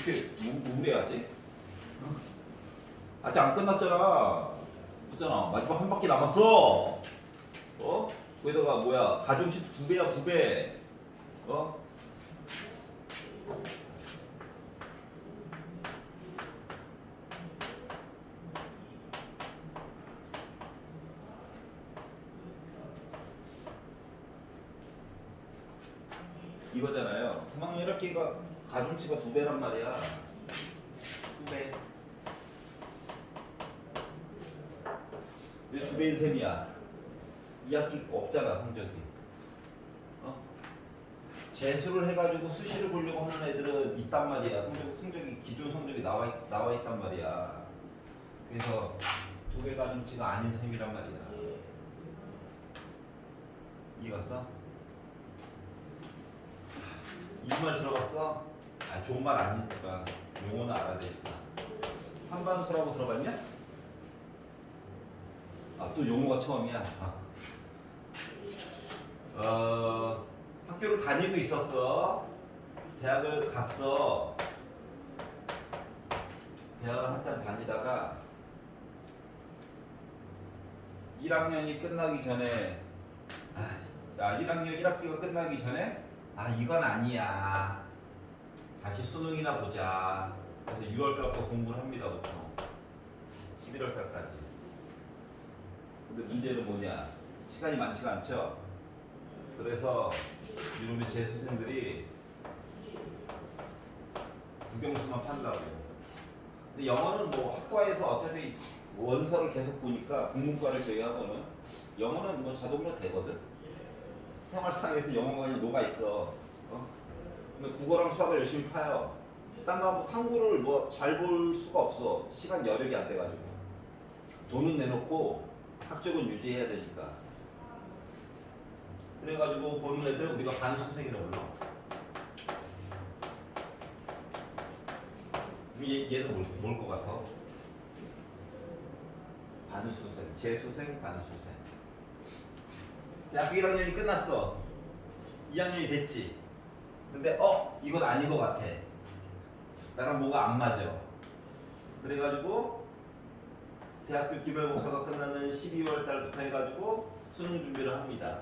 이렇게 우울해하지? 아직 안 끝났잖아. 있잖아. 마지막 한 바퀴 남았어. 어? 거기다가 뭐야? 가중치 2배야, 2배. 어? 이거잖아요. 3학년 1학기가 가중치가 2배란 말이야. 2배. 왜 2배인 셈이야? 2학기 없잖아, 성적이. 어? 재수를 해가지고 수시를 보려고 하는 애들은 있단 말이야. 성적이 기존 성적이 나와 있단 말이야. 그래서 2배 가중치가 아닌 셈이란 말이야. 이해갔어? 이 말 들어봤어? 아, 좋은 말 아니니까 용어는 알아야 되니까. 삼반수라고 들어봤냐? 아, 또 용어가 처음이야. 학교를 다니고 있었어. 대학을 갔어. 대학을 한참 다니다가 1학년이 끝나기 전에 1학년 1학기가 끝나기 전에 이건 아니야. 다시 수능이나 보자. 그래서 6월달부터 공부를 합니다, 보통. 11월달까지. 근데 문제는 뭐냐? 시간이 많지가 않죠? 그래서 이놈의 재수생들이 국영수만 판다고. 근데 영어는 뭐 학과에서 어차피 원서를 계속 보니까 국문과를 제외하고는 영어는 뭐 자동으로 되거든? 생활상에서 영어가 그냥 녹아있어. 근데 국어랑 수학을 열심히 파요. 딴 거 탐구를 뭐 잘 볼 수가 없어. 시간 여력이 안 돼가지고. 돈은 내놓고 학적은 유지해야 되니까. 그래가지고 보는 애들은 우리가 반수생이라고 불러. 얘는 뭘 것 같아? 반수생, 재수생, 반수생. 대학교 1학년이 끝났어. 2학년이 됐지. 근데 이건 아닌 것 같아. 나랑 뭐가 안 맞아. 그래가지고 대학교 기말고사가 끝나는 12월 달부터 해가지고 수능 준비를 합니다.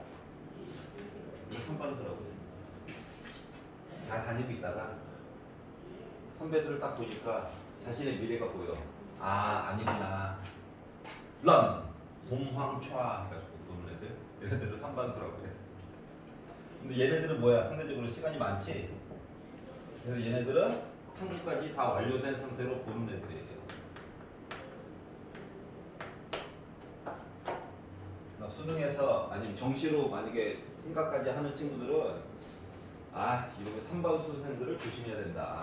이거 선반수라고요. 잘 다니고 있다가 선배들을 딱 보니까 자신의 미래가 보여. 아니구나. 런! 봄황차 해가지고 보는 애들. 얘네들은 선반수라고 해. 근데 얘네들은 뭐야? 상대적으로 시간이 많지? 그래서 얘네들은 한국까지 다 완료된 상태로 보는 애들이에요. 수능에서 아니면 정시로 만약에 생각까지 하는 친구들은 이렇게 3번 수생들을 조심해야 된다.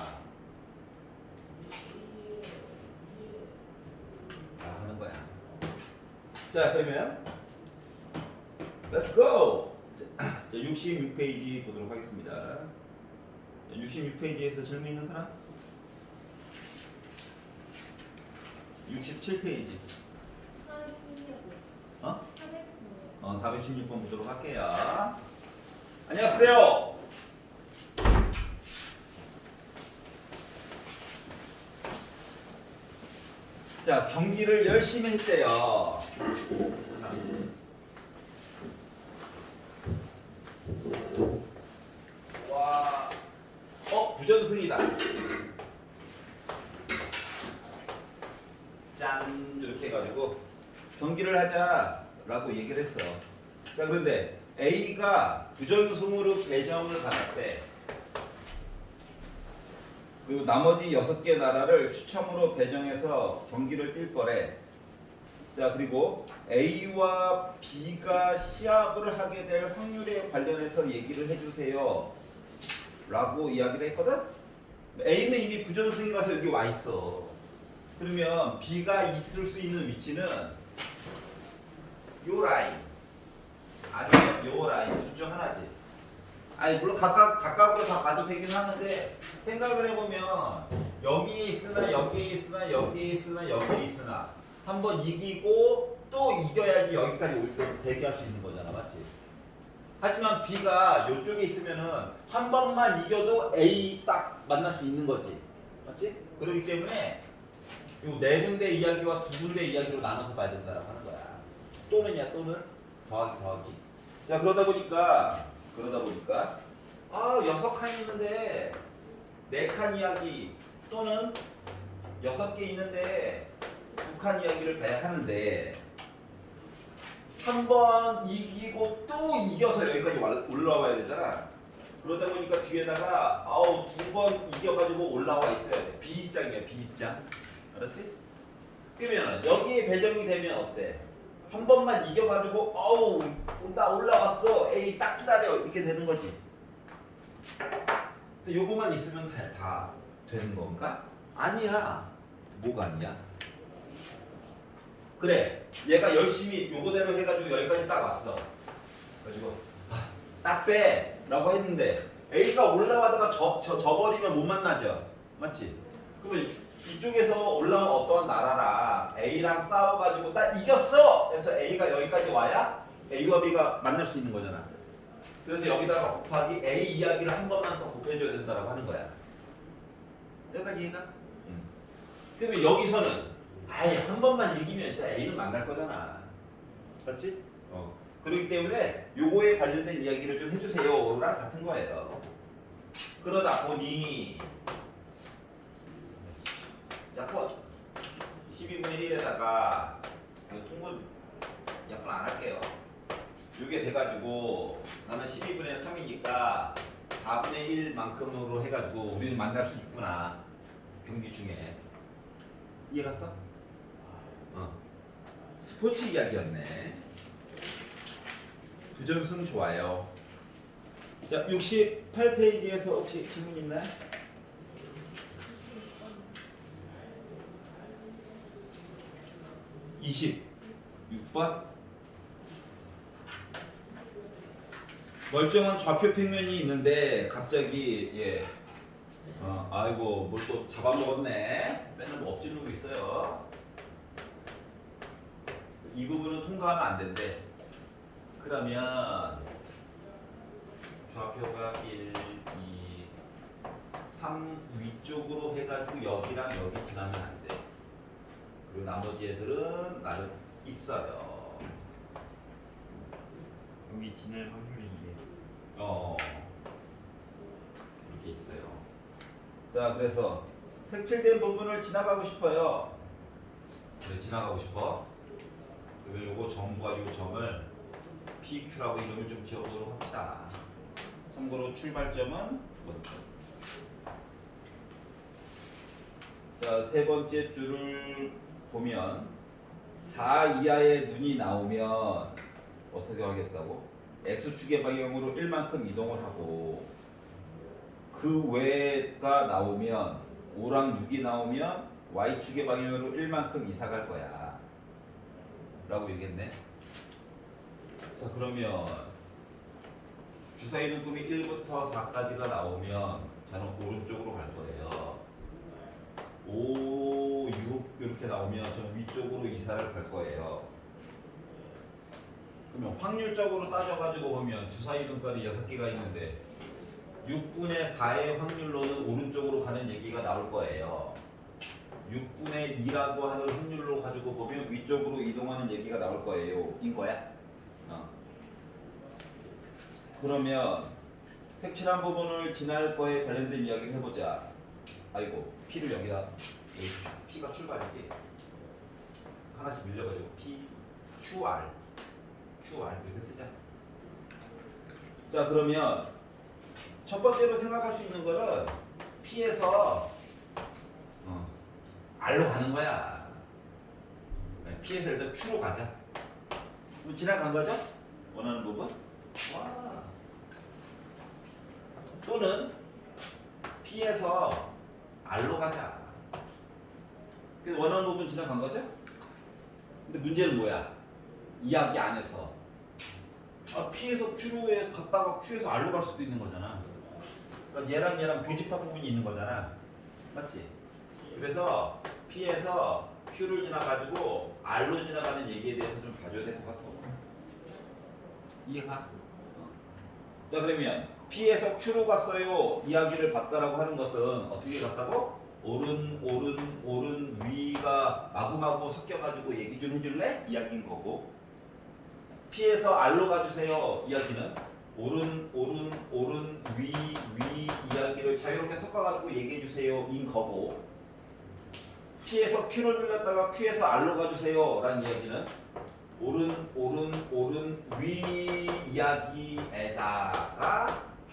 하는 거야. 자, 그러면 Let's go! 66페이지 보도록 하겠습니다. 66페이지에서 질문 있는 사람? 67페이지. 416번 보도록 할게요. 안녕하세요. 자, 경기를 열심히 했대요. 와, 부전승이다. 짠, 이렇게 해가지고 경기를 하자라고 얘기를 했어. 자, 그런데 A가 부전승으로 배정을 받았대. 그리고 나머지 6개 나라를 추첨으로 배정해서 경기를 뛸 거래. 자, 그리고 A와 B가 시합을 하게 될 확률에 관련해서 얘기를 해주세요 라고 이야기를 했거든? A는 이미 부전승이라서 여기 와 있어. 그러면 B가 있을 수 있는 위치는 요 라인 아니면 요 라인 둘 중 하나지. 물론 각각으로 다 봐도 되긴 하는데 생각을 해보면 여기에 있으나 여기에 있으나 여기에 있으나 여기에 있으나 한번 이기고 또 이겨야지 여기까지 올 때 대기할 수 있는 거잖아, 맞지? 하지만 B가 이쪽에 있으면은 한 번만 이겨도 A 딱 만날 수 있는 거지. 맞지? 그렇기 때문에 요 네 군데 이야기와 두 군데 이야기로 나눠서 봐야 된다라고 하는 거야. 또는이야, 또는. 더하기. 자, 그러다 보니까 아, 6칸 있는데 4칸 이야기 또는 6개 있는데 2칸 이야기를 봐야 하는데 한 번 이기고 또 이겨서 여기까지 올라와야 되잖아. 그러다 보니까 뒤에다가 2번 이겨가지고 올라와 있어야 돼. B입장이야, B입장. 알았지? 그러면 여기에 배정이 되면 어때? 한 번만 이겨가지고 나 올라왔어. A 딱 기다려. 이렇게 되는 거지. 근데 요거만 있으면 다 되는 건가? 아니야. 뭐가 아니야? 그래, 얘가 열심히 요거대로 해가지고 여기까지 딱 왔어. 그래가지고 딱 빼! 라고 했는데 A가 올라가다가 져버리면 못 만나죠. 맞지? 그러면 이쪽에서 올라온 어떠한 나라랑 A랑 싸워가지고 나 이겼어! 그래서 A가 여기까지 와야 A와 B가 만날 수 있는 거잖아. 그래서 여기다가 곱하기 A 이야기를 한 번만 더 곱해줘야 된다고 하는 거야. 여기까지 이해가? 그러면 여기서는 아예 한 번만 이기면 일단 A는 만날 거잖아. 맞지? 그렇기 때문에 요거에 관련된 이야기를 좀 해주세요 랑 같은 거예요. 그러다 보니 약분 12분의 1에다가 통분 약분 안 할게요. 요게 돼가지고 나는 12분의 3이니까 4분의 1만큼으로 해가지고 우리는 만날 수 있구나. 경기 중에. 이해갔어? 스포츠 이야기였네. 부전승 좋아요. 자, 68페이지에서 혹시 질문 있나요? 26번. 멀쩡한 좌표 평면이 있는데 갑자기 아이고 뭘 또 잡아먹었네. 맨날 뭐 엎지르고 있어요. 이 부분은 통과하면 안 된대. 그러면 좌표가 1, 2, 3 위쪽으로 해가지고 여기랑 여기 지나면 안 돼. 그리고 나머지 애들은 나름 있어요. 여기 지날 확률이 이게 이렇게 있어요. 자, 그래서 색칠된 부분을 지나가고 싶어요. 그래, 지나가고 싶어. 그리고 요거 점과 요 점을 PQ라고 이름을 좀 지어보도록 합시다. 참고로 출발점은 먼저. 자, 세 번째 줄을 보면 4 이하의 눈이 나오면 어떻게 하겠다고? X축의 방향으로 1만큼 이동을 하고 그 외가 나오면 5랑 6이 나오면 Y축의 방향으로 1만큼 이사 갈 거야. 라고 얘기했네. 자, 그러면 주사위 눈금이 1부터 4까지가 나오면 저는 오른쪽으로 갈 거예요. 5, 6 이렇게 나오면 저는 위쪽으로 이사를 갈 거예요. 그러면 확률적으로 따져가지고 보면 주사위 눈깔이 6개가 있는데 6분의 4의 확률로는 오른쪽으로 가는 얘기가 나올 거예요. 6분의 2라고 하는 확률로 가지고 보면 위쪽으로 이동하는 얘기가 나올 거예요. 인 거야? 그러면 색칠한 부분을 지날 거에 관련된 이야기를 해보자. 아이고, P를 여기다. P가 출발이지. 하나씩 밀려가지고 P, QR 이렇게 쓰자. 자, 그러면 첫 번째로 생각할 수 있는 거는 P에서 R로 가는 거야. P에서 일단 Q로 가자. 그럼 지나간 거죠? 원하는 부분? 와. 또는 P에서 R로 가자. 그래서 원하는 부분 지나간 거죠? 근데 문제는 뭐야? 이야기 안에서 P에서 Q로 갔다가 Q에서 R로 갈 수도 있는 거잖아. 그러니까 얘랑 교집합 부분이 있는 거잖아. 맞지? 그래서 P에서 Q를 지나가지고 R로 지나가는 얘기에 대해서 좀 봐줘야 될 것 같아. 이해가? 자, 그러면 P에서 Q로 갔어요 이야기를 봤다라고 하는 것은 어떻게 갔다고? 오른 위가 마구마구 섞여가지고 얘기 좀 해줄래? 이야기인 거고. P에서 R로 가주세요. 이야기는 오른 위 이야기를 자유롭게 섞어가지고 얘기해 주세요. 인 거고. P에서 Q를 눌렀다가 Q에서 R로 가주세요. 라는 이야기는 오른 위 이야기에다가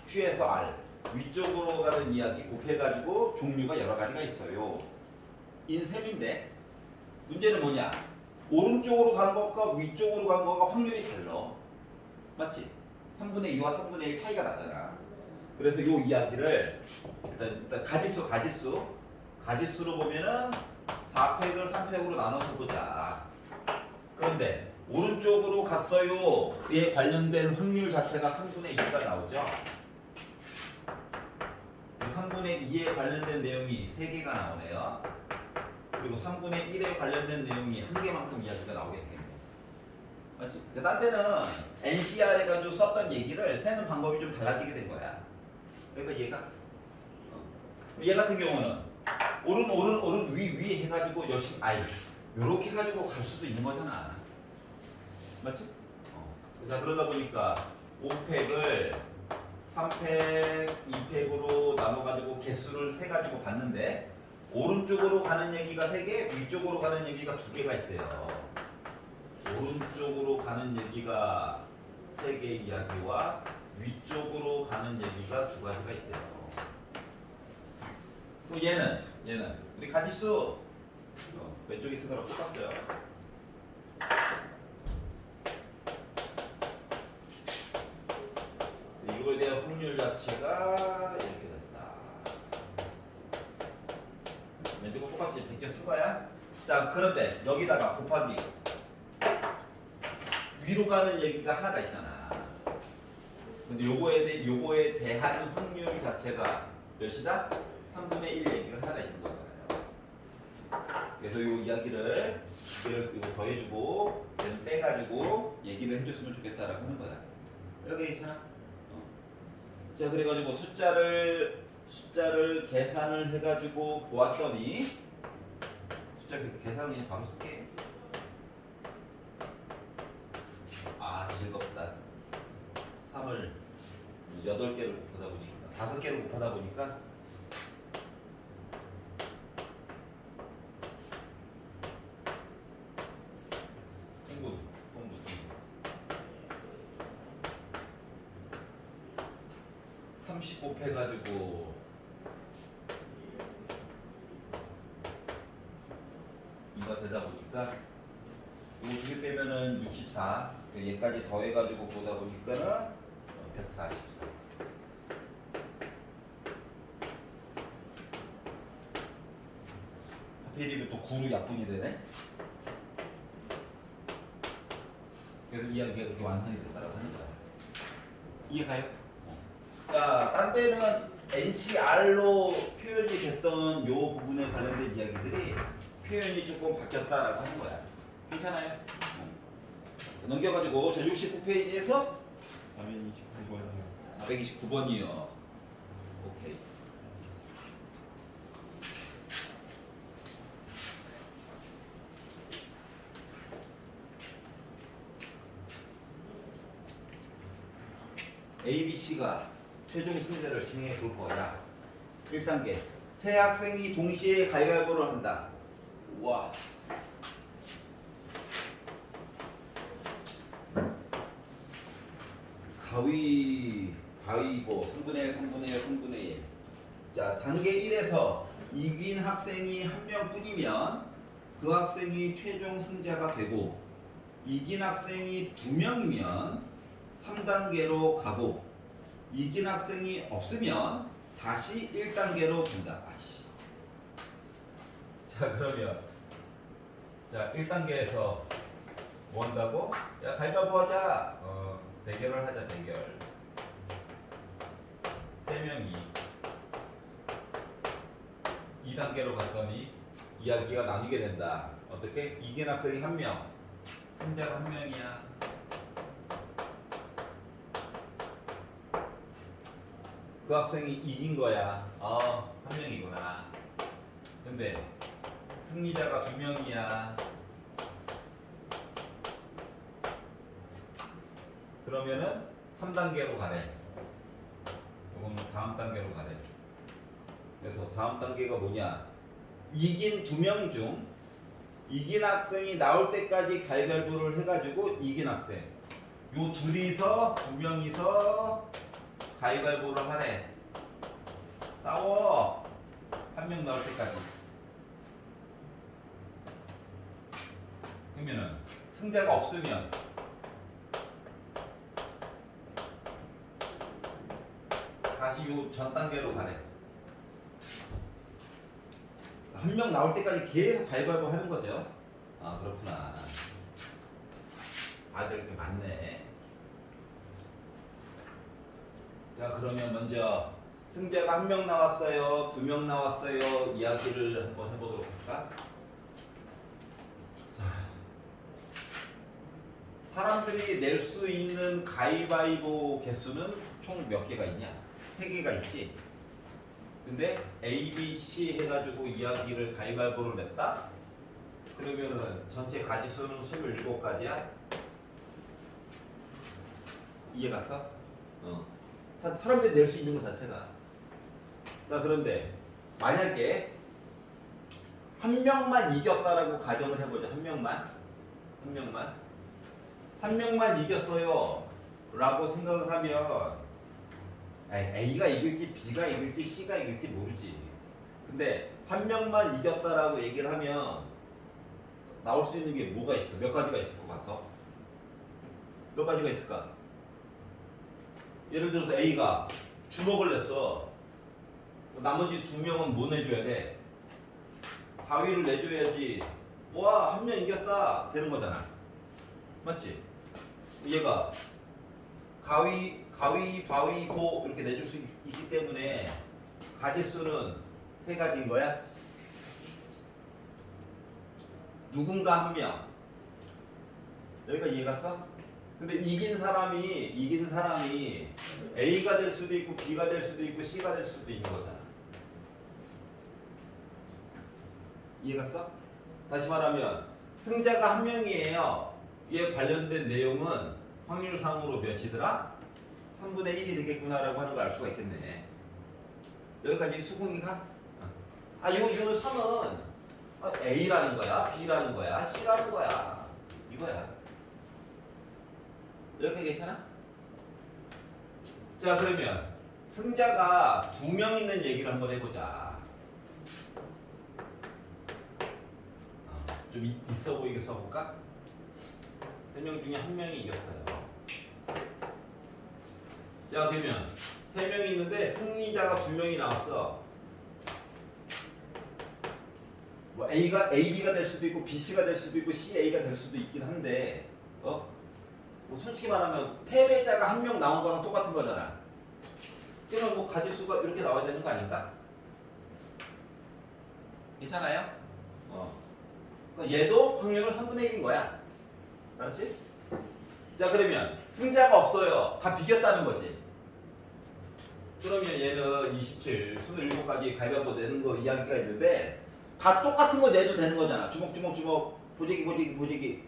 Q에서 R 위쪽으로 가는 이야기 곱해가지고 종류가 여러 가지가 있어요. 인셈인데 문제는 뭐냐? 오른쪽으로 간 것과 위쪽으로 간 것과 확률이 달라. 맞지? 3분의 2와 3분의 1 차이가 나잖아. 그래서 이 이야기를 일단 가지수로 보면은 4팩을 3팩으로 나눠서 보자. 그런데 오른쪽으로 갔어요. 그에 관련된 확률 자체가 3분의 2가 나오죠. 3분의 2에 관련된 내용이 3개가 나오네요. 그리고 3분의 1에 관련된 내용이 1개만큼 이야기가 나오게 되겠네요. 맞지? 딴 때는 NCR 해가지고 썼던 얘기를 세는 방법이 좀 달라지게 된 거야. 그러니까 얘 같은 경우는 오른 위 해가지고 열심히 요렇게 해가지고 갈 수도 있는 거잖아. 맞지? 자, 그러다 보니까 5팩을 3팩, 2팩으로 나눠가지고 개수를 세가지고 봤는데 오른쪽으로 가는 얘기가 3개, 위쪽으로 가는 얘기가 2개가 있대요. 오른쪽으로 가는 얘기가 3개 이야기와 위쪽으로 가는 얘기가 2가지가 있대요. 그럼 얘는 우리 가지수 왼쪽에 쓴 거랑 똑같아요. 이거에 대한 확률 자체가 이렇게 됐다. 왼쪽은 똑같이 베껴 쓴 거야. 자, 그런데 여기다가 곱하기 위로 가는 얘기가 하나가 있잖아. 근데 요거에 대한 확률 자체가 몇이다? 3분의 1 얘기가 하나가 있는 거잖아요. 그래서 요 이야기를 이거 더해주고 얘는 빼가지고 얘기를 해줬으면 좋겠다라고 하는 거야. 여기 있잖아. 자, 그래가지고 숫자를 계산을 해가지고 보았더니 숫자 계산을 그냥 바로 쓸게. 즐겁다. 3을 8개를 곱하다 보니까 5개를 곱하다 보니까 30 곱해가지고 이가 되다 보니까 이거 2개 빼면은 64. 얘까지 더해가지고 보다 보니까는 144. 하필이면 또 9로 약분이 되네. 그래서 이야기가 그렇게 완성이 됐다고 하는 거야. 이해가요? 자, 딴 때는 NCR로 표현이 됐던 요 부분에 관련된 이야기들이 표현이 조금 바뀌었다라고 하는 거야. 괜찮아요? 넘겨가지고 저 69페이지에서 화면 29번이요. 129번이요. 오케이. ABC가 최종 승자를 정해 볼 거야. 1단계. 세 학생이 동시에 가위바위보를 한다. 우와. 가위바위보 3분의 1, 3분의 1, 3분의 1. 자, 단계 1에서 이긴 학생이 한 명뿐이면 그 학생이 최종 승자가 되고 이긴 학생이 2명이면 3단계로 가고 이긴 학생이 없으면 다시 1단계로 간다. 자, 그러면 자, 1단계에서 뭐 한다고? 야, 가위바위보 하자. 대결을 하자. 대결. 3명이 2단계로 갔더니 이야기가 나뉘게 된다. 어떻게? 이긴 학생이 1명, 승자가 1명이야. 그 학생이 이긴 거야. 1명이구나. 근데 승리자가 2명이야. 그러면은 3단계로 가래. 이건 다음 단계로 가래. 그래서 다음 단계가 뭐냐? 이긴 2명 중 이긴 학생이 나올 때까지 가위바위보를 해가지고 이긴 학생. 요 둘이서 2명이서 가위바위보를 하래. 싸워. 1명 나올 때까지. 그러면은 승자가 없으면 다시 요 전 단계로 가래. 1명 나올 때까지 계속 가위바위보 하는 거죠. 아, 그렇구나. 아들 이렇게 많네. 자, 그러면 먼저 승자가 1명 나왔어요, 2명 나왔어요. 이야기를 한번 해보도록 할까? 자, 사람들이 낼 수 있는 가위바위보 개수는 총 몇 개가 있냐? 3개가 있지. 근데 A, B, C 해가지고 이야기를 가위바위보를 냈다? 그러면은 전체 가지수는 27가지야? 이해갔어? 사람들이 낼 수 있는 것 자체가. 자, 그런데 만약에 한 명만 이겼다라고 가정을 해보자. 한 명만 이겼어요 라고 생각을 하면 A가 이길지 B가 이길지 C가 이길지 모르지. 근데 한 명만 이겼다라고 얘기를 하면 나올 수 있는 게 뭐가 있어? 몇 가지가 있을 것 같아? 몇 가지가 있을까? 예를 들어서 A가 주먹을 냈어. 나머지 2명은 뭐 내줘야 돼? 가위를 내줘야지. 와, 한 명 이겼다 되는 거잖아. 맞지? 얘가 가위바위보 이렇게 내줄 수 있기 때문에 가지수는 3가지인 거야. 누군가 한 명. 여기까지 이해갔어? 근데 이긴 사람이 A가 될 수도 있고 B가 될 수도 있고 C가 될 수도 있는 거잖아. 이해갔어? 다시 말하면 승자가 1명이에요. 이에 관련된 내용은 확률상으로 몇이더라? 3분의 1이 되겠구나라고 하는 걸 알 수가 있겠네. 여기까지 수긍이 가? 요 3은 A라는 거야, B라는 거야, C라는 거야. 이거야. 여기까지 괜찮아? 자, 그러면 승자가 2명 있는 얘기를 한번 해보자. 좀 있어 보이게 써볼까? 3명 중에 1명이 이겼어요. 자, 그러면 3명이 있는데 승리자가 2명이 나왔어. 뭐 AB가 될 수도 있고 BC가 될 수도 있고 CA가 될 수도 있긴 한데 뭐 솔직히 말하면 패배자가 1명 나온 거랑 똑같은 거잖아. 그러면 뭐 가지수가 이렇게 나와야 되는 거 아닌가? 괜찮아요? 그러니까 얘도 확률은 3분의 1인 거야. 알았지? 자, 그러면 승자가 없어요. 다 비겼다는 거지. 그러면 얘는 27, 27가지 가위바위보 내는 거 이야기가 있는데 다 똑같은 거 내도 되는 거잖아. 주먹, 보재기,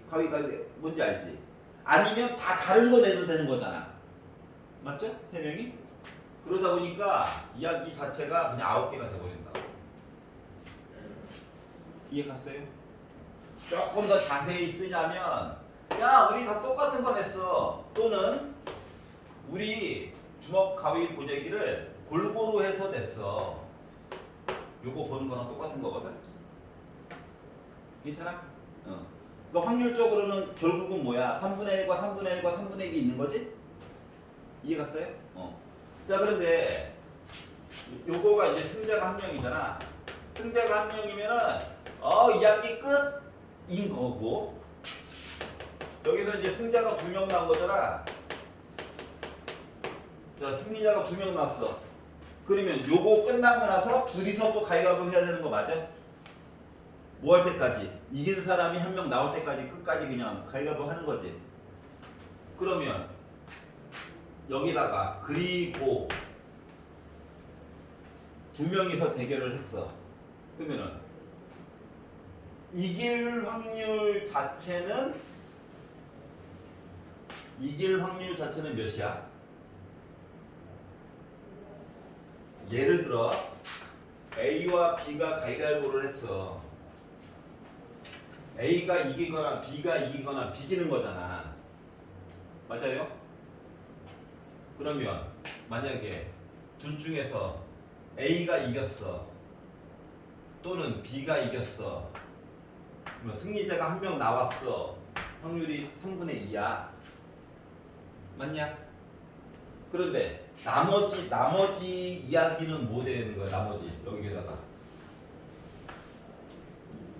가위, 뭔지 알지? 아니면 다 다른 거 내도 되는 거잖아. 맞죠? 3명이? 그러다 보니까 이야기 자체가 그냥 9개가 돼버린다. 이해 갔어요? 조금 더 자세히 쓰자면 야, 우리 다 똑같은 거 냈어. 또는 우리 주먹, 가위, 보재기를 골고루 해서 냈어. 요거 보는 거랑 똑같은 거거든? 괜찮아? 그러니까 확률적으로는 결국은 뭐야? 3분의 1과 3분의 1과 3분의 1이 있는 거지? 이해 갔어요? 자, 그런데 요거가 이제 승자가 1명이잖아. 승자가 1명이면은 이야기 끝인 거고 여기서 이제 승자가 2명 나온 거잖아. 자, 승리자가 2명 나왔어. 그러면 요거 끝나고 나서 둘이서 또 가위바위보 해야 되는 거 맞아? 뭐 할 때까지? 이긴 사람이 1명 나올 때까지 끝까지 그냥 가위바위보 하는 거지. 그러면 여기다가 그리고 2명이서 대결을 했어. 그러면은 이길 확률 자체는 몇이야? 예를 들어 A와 B가 가위바위보를 했어. A가 이기거나 B가 이기거나 비기는 거잖아. 맞아요? 그러면 만약에 둘 중에서 A가 이겼어 또는 B가 이겼어, 그러면 승리자가 한 명 나왔어. 확률이 3분의 2야. 맞냐? 그런데 나머지 이야기는 뭐 되는 거야? 나머지 여기에다가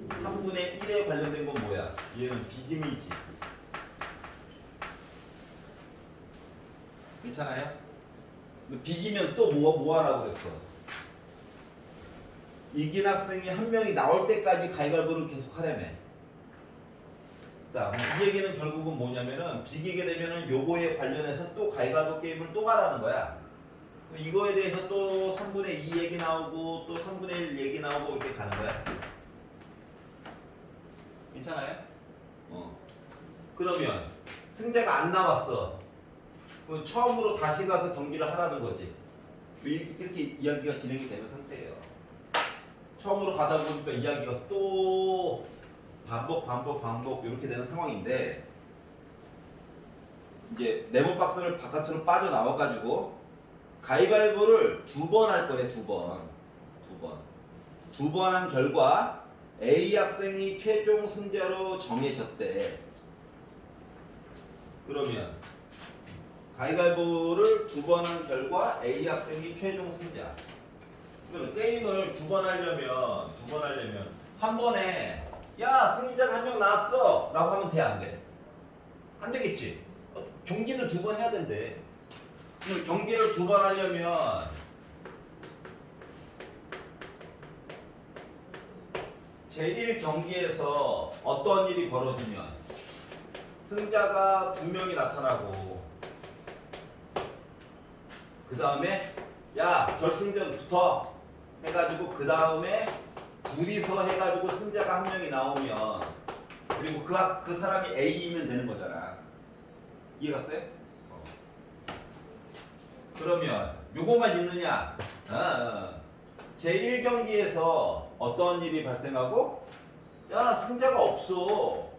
3분의 1에 관련된 건 뭐야? 얘는 비김이지. 괜찮아요? 비기면 또 뭐 하라고 그랬어? 이긴 학생이 한 명이 나올 때까지 가위바위보를 계속 하라며. 자, 이 얘기는 결국은 뭐냐면은 비기게 되면은 요거에 관련해서 또 가위바위보 게임을 또 하라는 거야. 이거에 대해서 또 3분의 2 얘기 나오고 또 3분의 1 얘기 나오고 이렇게 가는 거야. 괜찮아요? 그러면 승자가 안 나왔어. 그럼 처음으로 다시 가서 경기를 하라는 거지. 이렇게 이야기가 진행이 되는 상태예요. 처음으로 가다 보니까 이야기가 또 반복 이렇게 되는 상황인데, 이제 네모 박스를 바깥으로 빠져나와 가지고 가위바위보를 2번 할 거래. 2번 한 결과 A 학생이 최종 승자로 정해졌대. 그러면 가위바위보를 2번 한 결과 A 학생이 최종 승자. 그러면 게임을 2번 하려면 한 번에 야 승리자가 한 명 나왔어 라고 하면 돼, 안 돼? 안 되겠지. 경기는 2번 해야 된대. 그럼 경기를 2번 하려면 제1경기에서 어떤 일이 벌어지면 승자가 2명이 나타나고, 그 다음에 야 결승전 붙어 해가지고 그 다음에 둘이서 해가지고 승자가 한 명이 나오면, 그리고 그 사람이 A이면 되는 거잖아. 이해갔어요? 그러면 요것만 있느냐? 제1경기에서 어떤 일이 발생하고, 야 승자가 없어.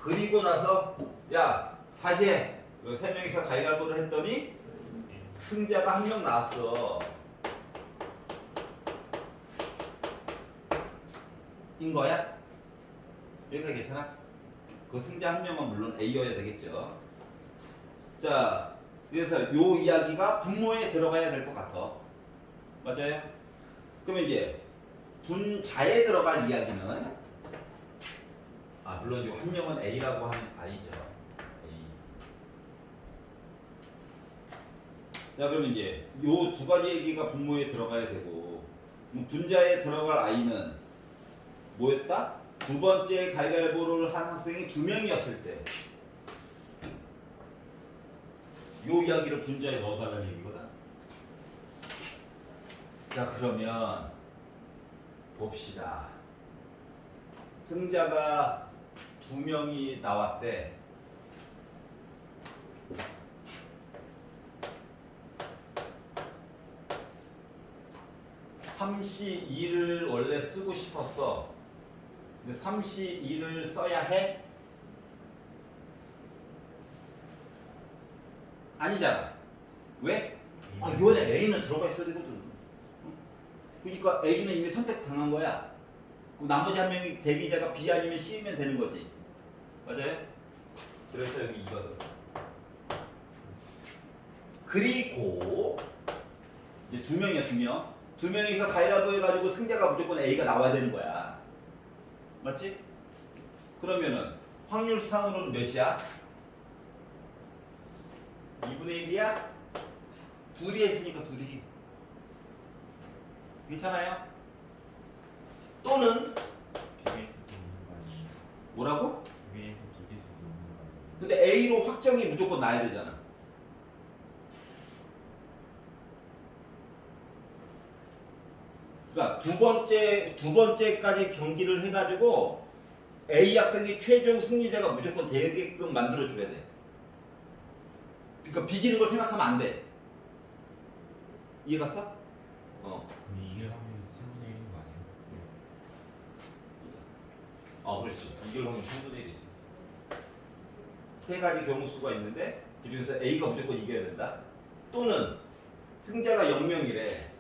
그리고 나서 야 다시 해. 3명이서 가위바위보를 했더니 승자가 한 명 나왔어. 인 거야? 여기까지 괜찮아? 그 승자 한 명은 물론 A여야 되겠죠. 자, 그래서 요 이야기가 분모에 들어가야 될 것 같아. 맞아요? 그러면 이제 분자에 들어갈 이야기는, 물론 요 한 명은 A라고 하면 I죠. A. 자, 그러면 이제 요 2가지 얘기가 분모에 들어가야 되고, 분자에 들어갈 I는 뭐였다? 2번째 가위바위보를 한 학생이 2명이었을 때 요 이야기를 분자에 넣어달라는 얘기거든. 자, 그러면 봅시다. 승자가 2명이 나왔대. (3C2를) 원래 쓰고 싶었어. 근데 (3C2를) 써야 해? 아니잖아. 왜? 이번에 A는 들어가 있어야 되거든. 그러니까 A는 이미 선택당한 거야. 그럼 나머지 한 명이 대기자가 B 아니면 C면 되는 거지. 맞아요? 그래서 여기 이거든. 그리고 이제 2명이야, 2명. 2명이서 가위바위보 해가지고 승자가 무조건 A가 나와야 되는 거야. 맞지? 그러면은 확률상으로는 몇이야? 2분의 1이야? 둘이 했으니까 둘이. 괜찮아요? 또는 비교해서 있는 거 아니에요? 뭐라고? 비교해서 있는 거 아니에요? 근데 A로 확정이 무조건 나야 되잖아. 그러니까 두 번째까지 경기를 해가지고 A 학생이 최종 승리자가 무조건 되게끔 만들어줘야 돼. 그러니까 비기는 걸 생각하면 안 돼. 이해 갔어? 그럼 이게 하면 3분의 1인 거 아니에요? 그렇지. 이걸 보면 3분의 1이지. 세 가지 경우 수가 있는데 그 중에서 A가 무조건 이겨야 된다. 또는 승자가 0명이래.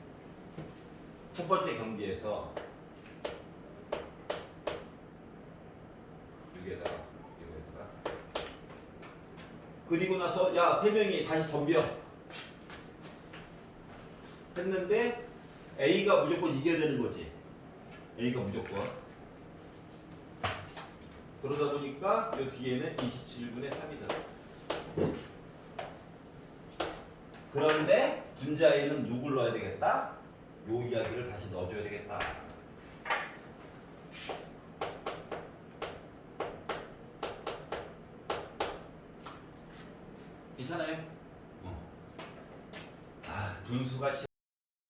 첫 번째 경기에서 여기에다가 그리고 나서 야, 세 명이 다시 덤벼 했는데 A가 무조건 이겨야 되는 거지. A가 무조건. 그러다 보니까 이 뒤에는 27분의 3이 들어. 그런데 분자에는 누굴 넣어야 되겠다? 요 이야기를 다시 넣어줘야 되겠다. 괜찮아요? 분수가